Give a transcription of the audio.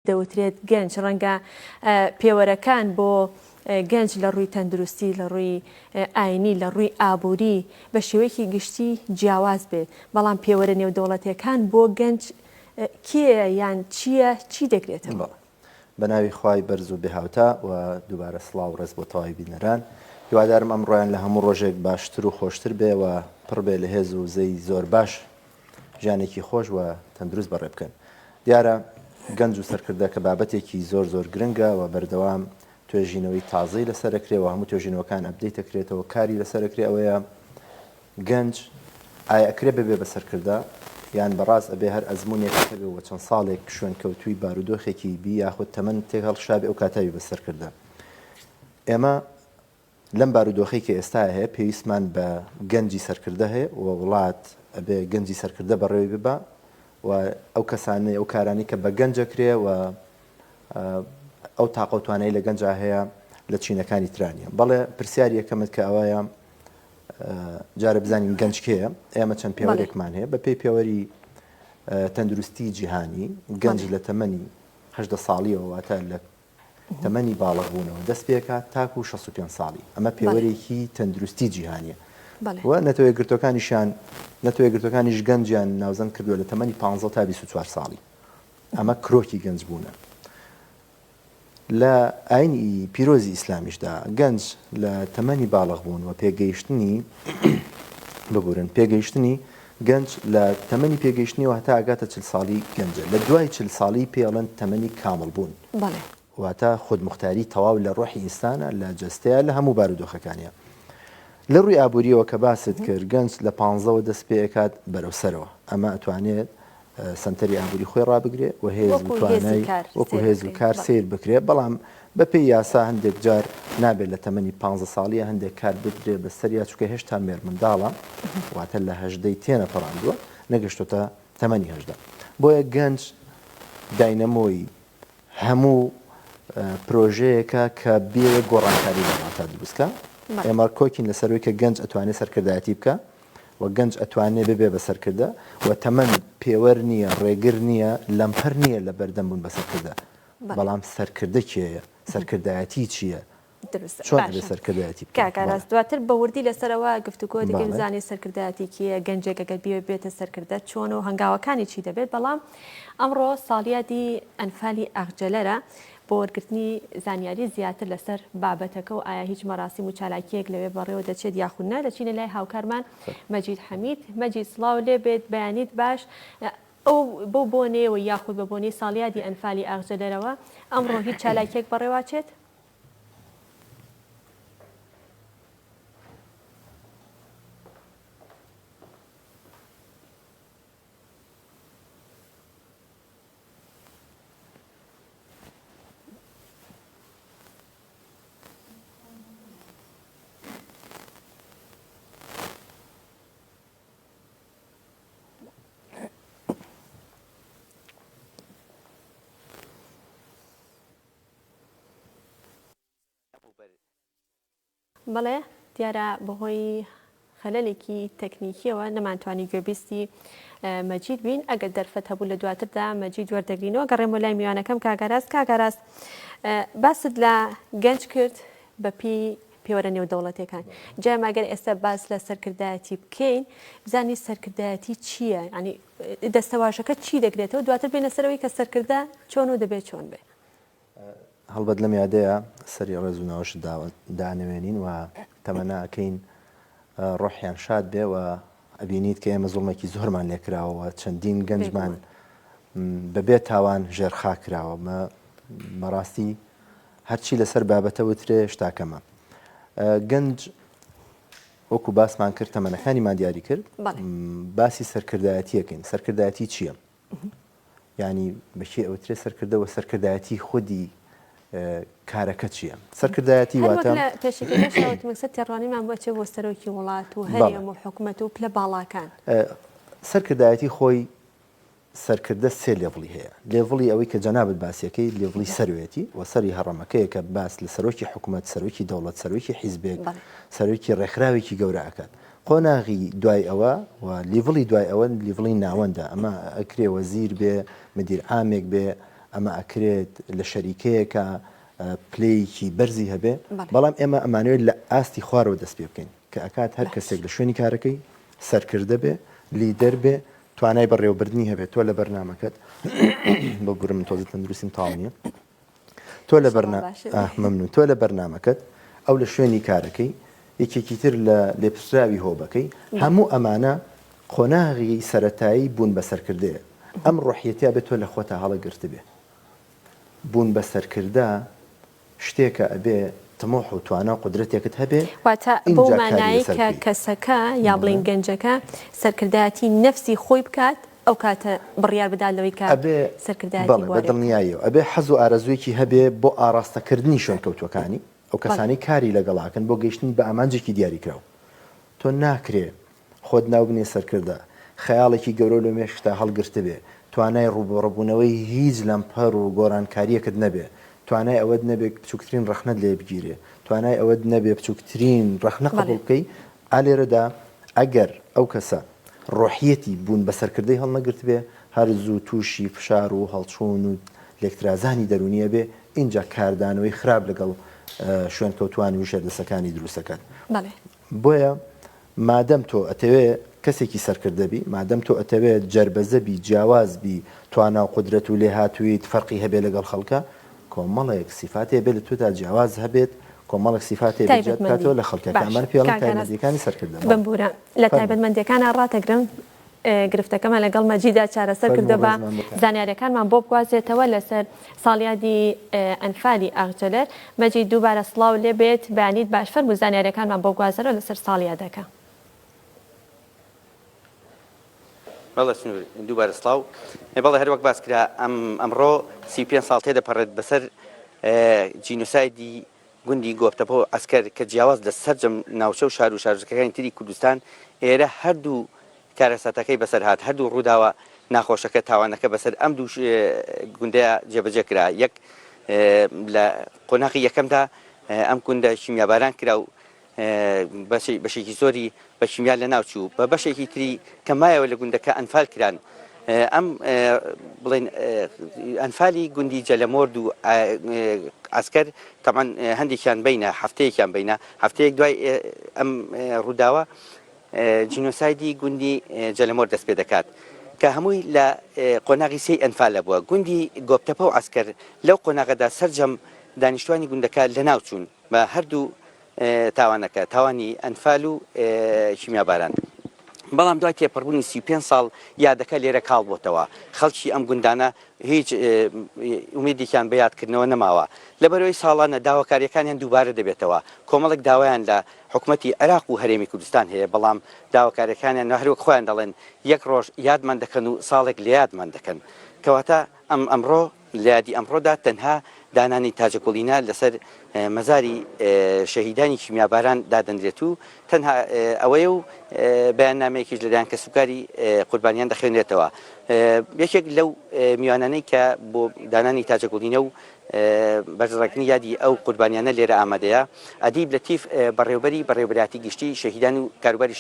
دەوترێت گەنج ڕەنگە پێوەرەکان بۆ گەنج لە ڕووی تەندروستی لە ڕووی ئاینی لە ڕووی ئابووری بە شێوەیەکی گشتی جیاواز بێت بەڵام پێوەرە نێودەوڵەتیەکان بۆ گەنج کێ یان چییە چی دەگرێتەوە؟ بە ناوی خوای بەرز و بێهاوتا و دووبارە سڵاو و ڕێز بۆ تەواوی بینەران هیوادارم ئەمڕۆیان لە هەموو ڕۆژێک باشتر و خۆشتر بێ و پڕ بێ لە هێز و زەی زۆر باش ژیانێکی خۆش و تەندروست بەڕێ بکەن. دیارە گەنج و سەرکردە کە بابەتێکی زۆر زۆر گرنگە و بەردەوام توێژینەوەی تازەی لەسەرەکرێەوە هەموو توێژینەوەکان ئەپدەیتەکرێتەوە کاری لەسەرەکرێ ئەوەیە گەنج ئایا ئەکرێ ببێ بە سەرکردە یان بەڕاست ئەبێ هەر ئەزمونێک بێ چەند ساڵێک شوێنکەوتووی بارودۆخێکی بی یاخود تەمەن تێک هەڵشابێ ئەو کاتاوی بە سەرکردە. ئێمە لەم بارودۆخەی کە ئێستا هەیە پێویستمان بە گەنجی سەرکردە هەیە و وڵات ئەبێ گەنجی سەرکردە بەڕێوەی ببە و ئەو کەسانەی ئەو کارانی کە بە گەنجەکرێ و ئەو تااقەوتوانەی لە گەنجا هەیە لە چینەکانی ترانیە. بەڵێ پرسیار یەکەمت کە ئەوەیە جارە بزانین گەنج کێیە ئێمە چەند پێوەرێکمان هەیە بە پێی پێوەری تەندروستی جیهانی گەنج لە تەمەنی 18 ساڵیەوە واتە لە تەمەنی باڵغبوونەوە دەست پێکات تاکو 65 ساڵی ئەمە پێوەرێکی تەندروستی جیهانیە و نەتەوەیەگرتوەکانیش گەنجیان ناوزەند کردووە لە تەمەنی 15 تا 24 ساڵی ئەمە کرۆکی گەنج بوونە. لە ئاینی پیرۆزی ئیسلامیشدا گەنج لە تەمەنی باڵغبوون و پێگەیشتنی گەنج لە تەمەنی پێگەیشتنیەوە هەتا ئاگاتە 40 ساڵی گەنجە لە دوای 40 ساڵی پێڵەن تەمەنی کامل بوون واتە خودمختاری تەواو لە ڕۆحی ئینسانە لە جەستەیە لە هەموو بارودۆخەکانیە. لە ڕووی ئابووریەوە کە باست کرد گەنج لە 15ەوە دەست پێکات بەرەو سەرەوە ئەمە ئەتوانێت سنتەری ئابووری خۆی ڕابگرێ و هێز توانای وەکو هێز و کار سیر بکرێ بەڵام بەپێی یاسا هەندێک جار نابێت لە تەمەنی 15 ساڵیە هەندێک کار بدرێ بە سەریا چکە هێشتا مێر منداڵە واتە لە 18 تێنە پەڕاندووە نەگەشتۆتە تەمەنی 18. بۆیە گەنج داینەمۆی هەموو پرۆژەیەکە کە بێ گۆڕانکاری لەواتە دروستکە ئێمە کۆکین لەسەرەوەی کە گەنج ئەتوانێت سەرکردایەتی بکە و گەنج ئەتوانێت ببێ بە سەرکردە و تەمەن پێوەەر نییە ڕێگر نییە لەمپەر نییە لە بەردەمبوون بە سەرکردە بەڵام سەرکردە کێیە سەرکردایەتی چییە چۆن سەرکردایەتی کاکاراس دواتر بە وردی لەسەرەوە گفتوگۆ دیگەن زانانی سەرکردایەتی کیە گەنجێک ئەگەر بێتە سەرکردە چۆن و هەنگاوەکانی چی دەبێت بەڵام ئەمڕۆ ساڵیادی ئەنفالی ئاخجەلەرە بۆ وەرگرتنی زانیاری زیاتر لەسەر بابەتەکە و ئایا هیچ مەراسی و چالاکیەک لەوێ بەڕێوە دەچێت یاخودنا دەچینە لای هاوکارمان مەجید حەمید. مەجید سڵاو لێ بێت بەیانیت باش ئەو بۆ بۆنێەوە یاخود بە بۆنەی ساڵیادی ئەنفالی ئاخجەلەرەوە ئەمڕۆ هیچ چالاکیەک بەڕێواچێت؟ بەڵێ دیارە بەهۆی خەلەلێکی تەکنیکیەوە نەمانتوانی گوێبیستی مەجید بین ئەگەر دەرفەت هەبوو لە دواتردا مەجید وەردەگرینەوە گەڕێمە لای میوانەکەم کاگەراست باست لە گەنج کرد بە پێوەرە نێودەوڵەتیەکان جاماگەر ئێستا باس لە سەرکردایەتی بکەین بزانی سەرکردایەتی چییە ینی دەستەواژەکە چی دەگرێتەوە دواتر بێنە سەرەوەی کە سەرکردە چۆن و دەبێت چۆن بێ هەڵبەت لەم یادەیە سەری ڕێز و ناوەش دانەوێنین و تەمەناکەین ڕۆحیان شاد بێ و ئەبینیت کە ئێمە زوڵمێکی زۆرمان لێکراوە چەندین گەنجمان بەبێ تاوان ژێرخا کراوە بەڕاستی هەرچی لەسەر بابەتە وترێ شتاکەمە گەنج وەکو باسمان کرد تەمەنەکانیمان دیاری کرد باسی سەرکردایەتیەکەین سەرکردایەتی چییە؟ ینی بەشێ ئەوترێ سەرکردەوە سەرکردایەتی خودی کارەکە چییە؟ سەرکردایەتی واتە پێشمەکسە تێڕوانیمان بۆچێ بۆ سەرۆکی وڵات و هەرێم و حکوومەت و پلە باڵاکان سەرکردایەتی خۆی سەرکردە سێ لێڤڵی هەیە لێڤڵی ئەوەی کە جەنابەت باسیەکەی لێڤڵی سەروێتی و سەری هەڕەمەکەیە کە باس لە سەرۆکی حکوومەت سەرۆکی دەوڵەت سەرۆکی حیزبێک سەرۆکی ڕێکخراوێکی گەورە ئەکات قۆناغی دوای ئەوە و لیڤڵی دوای ئەوە لیڤڵی ناوەندە ئەمە ئەکرێ وەزیر بێ مدیر عامێک بێ ئەمە ئەکرێت لە شەریکەیەکە پلەیەکی بەرزی هەبێ بەڵام ئێمە ئەمانوێت لە ئاستی خوارەوە دەست پێ بکەین کە ئەکات هەر کەسێک لە شوێنی کارەکەی سەرکردە بێ لیدەر بێ توانای بەڕێوەبردننی هەبێت تۆ لە بەرنامەکەت بە گورم تۆزی تەندروستیم تاڵ نییە تۆ لە مەمنون تۆ لە بەرنامەکەت ئەو لە شوێنی کارەکەی یەکێکی تر لە لێپسراوی هۆبەکەی هەموو ئەمانە قۆناغی سەرەتایی بوون بە سەرکردەیە ئەم ڕۆحیەتیا بێت تۆ لە خۆتا هەڵەگرت بێ بوون بە سەرکردە شتێکە ئەبێ تەمۆح و توانە و قدرەتێکت هەبێ واتە بۆ مانایی کە کەسەکە یا بڵین گەنجەکە سەرکردایەتی نەفسی خۆی بکات ئەو کاتە بڕیار بدالەوەی کە سەرکردایەتی بە دڵنیاییەوە ئەبێ حەز و ئارەزوویەکی هەبێ بۆ ئاراستەکردنی شوێن کەوتوەکانی ئەو کەسانی کاری لەگەڵاکەن بۆ گەیشتن بە ئامانجێکی دیاریکراوە تۆ ناکرێ خۆت ناو بنێ سەرکردە خەیاڵێکی گەورە لە مێشتا هەڵگرت بێ توانای ڕوبڕبوونەوەی هیچ لەمپەر و گۆڕانکاریەکت نەبێ توانای ئەوەت نەبێت بچووکترین ڕەخنەت لێ بگیرێ توانای ئەوەت نەبێ بچووکترین ڕەخنە قبول بکەی ئالێرەدا ئەگەر ئەو کەسە ڕۆحیەتی بوون بە سەرکردەی هەڵنەگرت بێ هەر زوو تووشی فشار و هەڵچوون و لێکترازانی دەرونیە بێ اینجا کاردانەوەی خراپ لەگەڵ شوێن کەوتوانی و شێردەسەکانی دروستەکەن بۆیە مادەم تۆ ئەتەوێ کەسێکی سەرکردەبی مادەم تۆ ئەتەوێت جربەزەبی جیاوازبی توانە و قدرەت و لێ هاتوویت فەرقی هەبێ لەگەڵ خەڵکە کۆمەڵێک سیفاتێ بێت لە تودا جیاواز هەبێت کۆمەڵێک سیفاتێ بێت کاتەوە لە خەڵکەکەمان پێڵی تایبەتمەندیەکانی سەرکردن بمبورە لە تایبەتمەندیەکانە ڕاتەگرن گرفتەکەمان لەگەڵ مەجیدا چارەسەر کردە بە زانیاریەکانمان بۆ بگوازێتەوە لەسەر ساڵیادی ئەنفالی ئاغجەلەر مەجید دووبارە سڵاو لێ بێت بەیانیت باش فەرموو زانیاریەکانمان بۆ بگوازەرەوە لەسەر ساڵیادەکە بەڵێ سنوور دووبارە سڵاو بەڵێ هەر وەک باس کرا ئەمڕۆ 35 ساڵ تێدەپەڕێت بەسەر جینۆسایدی گوندی گۆپتەپۆ ئەسکەر کە جیاواز لە سەرجەم ناوچە و شار و شارۆچکەکانی تری کوردستان ئێرە هەردوو کارەساتەکەی بەسەر هات هەردوو ڕووداوە ناخۆشەکە تاوانەکە بەسەر ئەم دوو گوندەیە جێبەجێ کرا یەک لە قۆناغی یەکەمدا ئەم گوندە شیمیاباران کرا و بەشێکی زۆری بە شیمیا لە ناوچوو بە بەشێکی تری کەمایەوە لە گوندەکە ئەنفال کران ئەم بڵێن ئەنفالی گوندی جەلەمۆرد و ئەسکەر تەمان هەندێکیان بینە هەفتەیەکیان بینە هەفتەیەک دوای ئەم ڕووداوە جینۆسایدی گوندی جەلەمۆرد دەست پێ دەکات کە هەمووی لە قۆناغی سێی ئەنفالە بووە گوندی گۆپتەپە و ئەسکەر لەو قۆناغەدا سەرجەم دانیشتوانی گوندەکە لە ناوچوون بە هەردوو تاوانەکە تاوانی ئەنفال و شیمیاباران بەڵام دوای تێپەڕبوونی 35 ساڵ یادەکە لێرە کاڵ بۆتەوە خەڵکی ئەم گوندانە هیچ ئومێدێکیان بە یادکردنەوە نەماوە لەبەرەوەی ساڵانە داواکاریەکانیان دووبارە دەبێتەوە کۆمەڵێک داوایان لە حکوومەتی عێراق و هەرێمی کوردستان هەیە بەڵام داواکاریەکانیان هەروەک خۆیان دەڵێن یەک ڕۆژ یادمان دەکەن و ساڵێک لە یادمان دەکەن کەواتە ئەمڕۆ لە یادی ئەمڕۆدا تەنها دانانی تاجەکۆڵینە لەسەر مەزاری شەهیدانی شیمیاباران دادەنرێت و تەنها ئەوەیە و بەیاننامەیەکیش لەلایەن کە سوکاری قوربانیان دەخوێنرێتەوە یەکێک لەو میوانانەی کە بۆ دانانی تاجەکۆڵینە و بەرزڕێکردنی یادی ئەو قوربانیانە لێرە ئامادەیە ئەدیب لەتیف بەڕێوەبەری بەڕێوەبەراتی گشتی شەهیدان و کاروباری